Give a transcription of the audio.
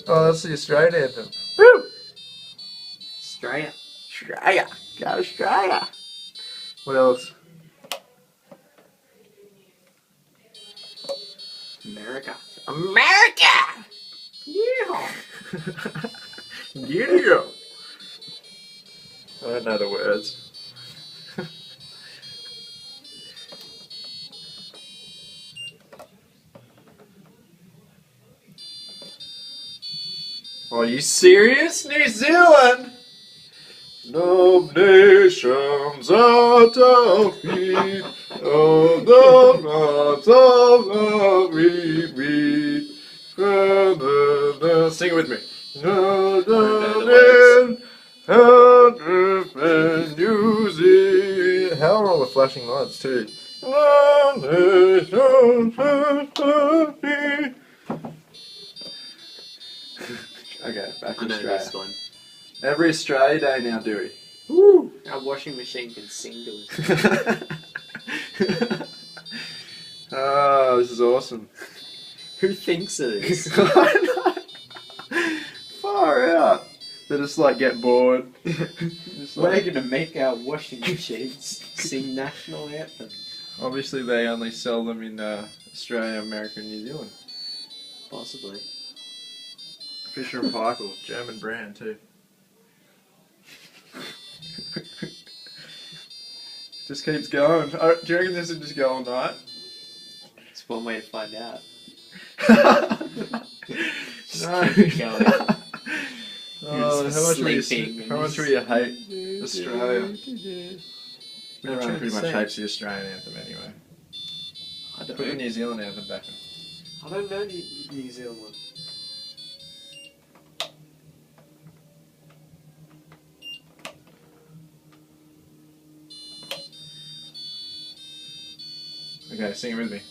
Oh, that's the Australian anthem. Woo! Australia. Australia. Got Australia. What else? America. America! Yeah. Yeah. I don't know the words. Are you serious? New Zealand? No nations at our feet, oh, the gods of love we meet. Sing it with me. New Zealand. How are all the flashing lights too? Okay, back I to know Australia. this one. Every Australia Day now, Dewey. Woo! Our washing machine can sing to us. Oh, this is awesome. Who thinks of this? Far out. They just like get bored. Just We're like- gonna make our washing machines sing national anthems. Obviously, they only sell them in Australia, America, and New Zealand. Possibly. Fisher and Paykel, German brand too. Just keeps going. Do you reckon this will just go all night? It's one way to find out. Just No. keep going. Oh, You're how much will sleeping you, and how much just- will you hate Australia? Everyone pretty much say? hates the Australian anthem anyway. I don't Put the know. New Zealand anthem back in. I don't know the New Zealand one. Okay, sing it with me.